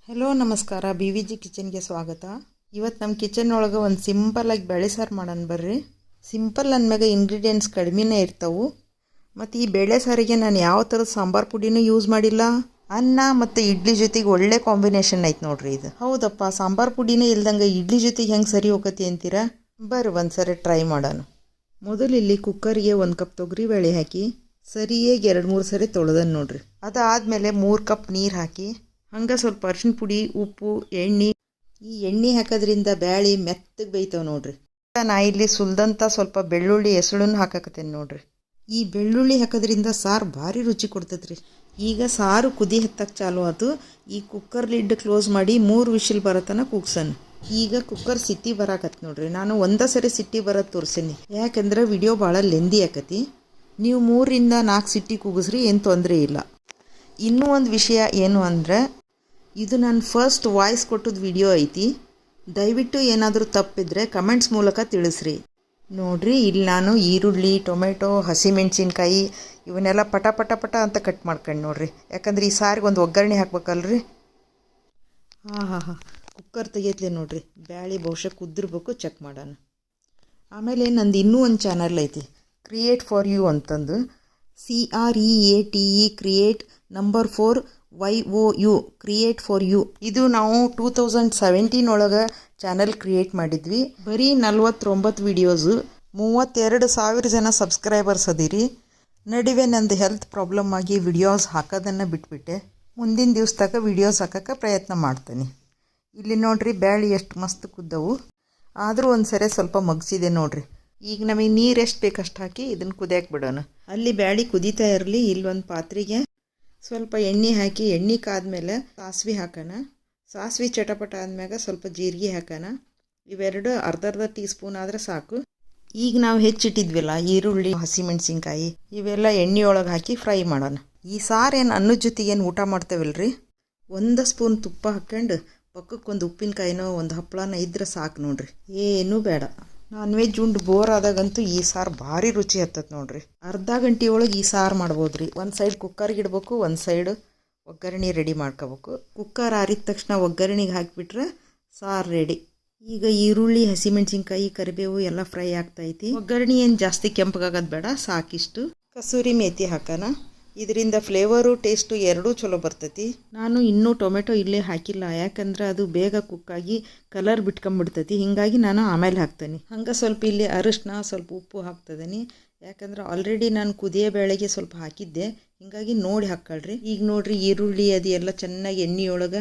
Hello ನಮಸ್ಕಾರ B V G ಕಿಚನ್ಗೆ ಸ್ವಾಗತ. ಇವತ್ತು ನಮ್ಮ ಕಿಚನ್ ಒಳಗೆ ಒಂದು ಸಿಂಪಲ್ಲಾಗಿ ಬೇಳೆ ಸಾರು ಮಾಡೋಣ ಬರ್ರಿ. ಸಿಂಪಲ್ ಅಂದಮ್ಯಾಗ ಇಂಗ್ರೀಡಿಯೆಂಟ್ಸ್ ಕಡಿಮೆನೇ ಇರ್ತವೆ. ಮತ್ತು ಈ ಬೇಳೆ ಸಾರಿಗೆ ನಾನು ಯಾವ ಥರದ ಸಾಂಬಾರು ಪುಡಿನೂ ಯೂಸ್ ಮಾಡಿಲ್ಲ. ಅನ್ನ ಮತ್ತು ಇಡ್ಲಿ ಜೊತೆಗೆ ಒಳ್ಳೆ ಕಾಂಬಿನೇಷನ್ ಐತೆ ನೋಡ್ರಿ ಇದು. ಹೌದಪ್ಪ, ಸಾಂಬಾರು ಪುಡಿನೇ ಇಲ್ದಂಗೆ ಇಡ್ಲಿ ಜೊತೆಗೆ ಹೆಂಗೆ ಸರಿ ಹೋಗತಿ ಅಂತೀರಾ? ಬರ್ರಿ ಒಂದು ಸರಿ ಟ್ರೈ ಮಾಡೋಣ. ಮೊದಲು ಇಲ್ಲಿ ಕುಕ್ಕರ್ಗೆ 1 ಕಪ್ ತೊಗರಿಬೇಳೆ ಹಾಕಿ ಸರಿಯಾಗಿ 2-3 ಸರಿ ತೊಳೆದನ್ನು ನೋಡ್ರಿ. ಅದಾದಮೇಲೆ 3 ಕಪ್ ನೀರು ಹಾಕಿ ಹಂಗೆ ಸ್ವಲ್ಪ ಅರಿಶಿನ ಪುಡಿ, ಉಪ್ಪು, ಎಣ್ಣೆ. ಈ ಎಣ್ಣೆ ಹಾಕೋದ್ರಿಂದ ಬ್ಯಾಳಿ ಮೆತ್ತಗೆ ಬೇಯ್ತಾವೆ ನೋಡ್ರಿ. ನಾ ಇಲ್ಲಿ ಸುಲ್ದಂಥ ಸ್ವಲ್ಪ ಬೆಳ್ಳುಳ್ಳಿ ಎಸಳನ್ನು ಹಾಕಕತ್ತೇನೆ ನೋಡ್ರಿ. ಈ ಬೆಳ್ಳುಳ್ಳಿ ಹಾಕೋದ್ರಿಂದ ಸಾರು ಭಾರಿ ರುಚಿ ಕೊಡ್ತೈತ್ರಿ. ಈಗ ಸಾರು ಕುದಿ ಹತ್ತಕ್ಕೆ ಚಾಲು ಆಯ್ತು. ಈ ಕುಕ್ಕರ್ ಲಿಡ್ ಕ್ಲೋಸ್ ಮಾಡಿ 3 ವಿಷಲ್ ಬರತನ ಕೂಗ್ಸನ್. ಈಗ ಕುಕ್ಕರ್ ಸಿಟ್ಟಿ ಬರಾಕತ್ತೆ ನೋಡ್ರಿ. ನಾನು ಒಂದೇ ಸರಿ ಸಿಟ್ಟಿ ಬರೋದು ತೋರಿಸೀನಿ, ಯಾಕಂದ್ರೆ ವಿಡಿಯೋ ಭಾಳ ಲೆಂದಿ ಆಕತಿ. ನೀವು 3-4 ಸಿಟ್ಟಿ ಕೂಗಿಸ್ರಿ, ಏನು ತೊಂದರೆ ಇಲ್ಲ. ಇನ್ನೂ ಒಂದು ವಿಷಯ ಏನು ಅಂದರೆ, ಇದು ನಾನು ಫಸ್ಟ್ ವಾಯ್ಸ್ ಕೊಟ್ಟದ ವಿಡಿಯೋ ಐತಿ. ದಯವಿಟ್ಟು ಏನಾದರೂ ತಪ್ಪಿದ್ರೆ ಕಮೆಂಟ್ಸ್ ಮೂಲಕ ತಿಳಿಸ್ರಿ. ನೋಡ್ರಿ, ಇಲ್ಲಿ ನಾನು ಈರುಳ್ಳಿ, ಟೊಮೆಟೊ, ಹಸಿಮೆಣ್ಸಿನ್ಕಾಯಿ ಇವನ್ನೆಲ್ಲ ಪಟ ಪಟ ಪಟ ಅಂತ ಕಟ್ ಮಾಡ್ಕೊಂಡು ನೋಡ್ರಿ. ಯಾಕಂದ್ರೆ ಈ ಸಾರಿಗೆ ಒಂದು ಒಗ್ಗರಣೆ ಹಾಕ್ಬೇಕಲ್ರಿ. ಹಾಂ ಕುಕ್ಕರ್ ತೆಗಿಯತ್ಲೆ ನೋಡ್ರಿ. ಬ್ಯಾಳಿ ಬಹುಶಃ ಕುದ್ದಿರ್ಬೇಕು, ಚೆಕ್ ಮಾಡೋಣ. ಆಮೇಲೆ ನಂದು ಇನ್ನೂ ಒಂದು ಚಾನಲ್ ಐತಿ, ಕ್ರಿಯೇಟ್ ಫಾರ್ ಯು ಅಂತಂದು. CREATE create number 4 YOU create for you. ಇದು ನಾವು 2017 ಒಳಗೆ ಚಾನಲ್ ಕ್ರಿಯೇಟ್ ಮಾಡಿದ್ವಿ. ಬರೀ 49 ವಿಡಿಯೋಸು, 32,000 ಜನ ಸಬ್ಸ್ಕ್ರೈಬರ್ಸ್ ಅದೀರಿ. ನಡುವೆ ನಂದು ಹೆಲ್ತ್ ಪ್ರಾಬ್ಲಮ್ ಆಗಿ ವಿಡಿಯೋಸ್ ಹಾಕೋದನ್ನು ಬಿಟ್ಬಿಟ್ಟೆ. ಮುಂದಿನ ದಿವಸದಾಗ ವಿಡಿಯೋಸ್ ಹಾಕೋಕ್ಕೆ ಪ್ರಯತ್ನ ಮಾಡ್ತೀನಿ. ಇಲ್ಲಿ ನೋಡ್ರಿ, ಬ್ಯಾಳಿ ಎಷ್ಟು ಮಸ್ತ್ ಕುದ್ದವು. ಆದರೂ ಒಂದು ಸರಿ ಸ್ವಲ್ಪ ಮಗ್ಸಿದೆ ನೋಡ್ರಿ. ಈಗ ನಮಗೆ ನೀರು ಎಷ್ಟು ಬೇಕಷ್ಟು ಹಾಕಿ ಇದನ್ನು ಕುದಿಯಕ್ಕೆ ಬಿಡೋಣ. ಅಲ್ಲಿ ಬ್ಯಾಳಿ ಕುದೀತಾ ಇರಲಿ. ಇಲ್ಲೊಂದು ಪಾತ್ರೆಗೆ ಸ್ವಲ್ಪ ಎಣ್ಣೆ ಹಾಕಿ, ಎಣ್ಣೆ ಕಾದ್ಮೇಲೆ ಸಾಸಿವೆ ಹಾಕೋಣ. ಸಾಸಿವೆ ಚಟಪಟ ಆದ್ಮ್ಯಾಗ ಸ್ವಲ್ಪ ಜೀರಿಗೆ ಹಾಕೋಣ. ಇವೆರಡು ಅರ್ಧ ಟೀ ಸ್ಪೂನ್ ಆದರೆ ಸಾಕು. ಈಗ ನಾವು ಹೆಚ್ಚಿಟ್ಟಿದ್ವಿಲ್ಲ ಈರುಳ್ಳಿ, ಹಸಿಮೆಣ್ಸಿನ್ಕಾಯಿ ಇವೆಲ್ಲ ಎಣ್ಣೆಯೊಳಗೆ ಹಾಕಿ ಫ್ರೈ ಮಾಡೋಣ. ಈ ಸಾರು ಏನು ಅನ್ನದ ಜೊತೆಗೇನು ಊಟ ಮಾಡ್ತೇವಲ್ರಿ, 1 ಸ್ಪೂನ್ ತುಪ್ಪ ಹಾಕ್ಕೊಂಡು ಪಕ್ಕಕ್ಕೊಂದು ಉಪ್ಪಿನಕಾಯಿನೋ ಒಂದು ಹಪ್ಪಳನ ಇದ್ರೆ ಸಾಕು ನೋಡ್ರಿ. ಏನೂ ಬೇಡ. ನಾನ್ ವೆಜ್ ಉಂಡು ಬೋರ್ ಆದಾಗಂತೂ ಈ ಸಾರು ಭಾರಿ ರುಚಿ ಹತ್ತತ್ ನೋಡ್ರಿ. ಅರ್ಧ ಗಂಟೆ ಒಳಗೆ ಈ ಸಾರು ಮಾಡ್ಬೋದ್ರಿ. ಒಂದು ಸೈಡ್ ಕುಕ್ಕರ್ಗೆ ಇಡ್ಬೇಕು, ಒಂದು ಸೈಡ್ ಒಗ್ಗರಣೆ ರೆಡಿ ಮಾಡ್ಕೋಬೇಕು. ಕುಕ್ಕರ್ ಆರಿದ ತಕ್ಷಣ ಒಗ್ಗರಣೆಗೆ ಹಾಕಿಬಿಟ್ರೆ ಸಾರು ರೆಡಿ. ಈಗ ಈರುಳ್ಳಿ, ಹಸಿಮೆಣ್ಸಿನ್ಕಾಯಿ, ಕರಿಬೇವು ಎಲ್ಲ ಫ್ರೈ ಆಗ್ತೈತಿ. ಒಗ್ಗರಣೆ ಏನು ಜಾಸ್ತಿ ಕೆಂಪಗಾಗೋದು ಬೇಡ, ಸಾಕಿಷ್ಟು. ಕಸೂರಿ ಮೇಥಿ ಹಾಕೋಣ. ಇದರಿಂದ ಫ್ಲೇವರು, ಟೇಸ್ಟು ಎರಡೂ ಚಲೋ ಬರ್ತೈತಿ. ನಾನು ಇನ್ನೂ ಟೊಮೆಟೊ ಇಲ್ಲೇ ಹಾಕಿಲ್ಲ, ಯಾಕಂದ್ರೆ ಅದು ಬೇಗ ಕುಕ್ಕಾಗಿ ಕಲರ್ ಬಿಟ್ಕೊಂಬಿಡ್ತೈತಿ. ಹೀಗಾಗಿ ನಾನು ಆಮೇಲೆ ಹಾಕ್ತೇನೆ. ಹಂಗೆ ಸ್ವಲ್ಪ ಇಲ್ಲಿ ಅರಿಶಿನ, ಸ್ವಲ್ಪ ಉಪ್ಪು ಹಾಕ್ತಿದ್ದೀನಿ. ಯಾಕಂದ್ರೆ ಆಲ್ರೆಡಿ ನಾನು ಕುದಿಯೋ ಬೇಳೆಗೆ ಸ್ವಲ್ಪ ಹಾಕಿದ್ದೆ, ಹೀಗಾಗಿ ನೋಡಿ ಹಾಕ್ಕೊಳ್ರಿ. ಈಗ ನೋಡ್ರಿ, ಈರುಳ್ಳಿ ಅದು ಎಲ್ಲ ಚೆನ್ನಾಗಿ ಎಣ್ಣೆಯೊಳಗೆ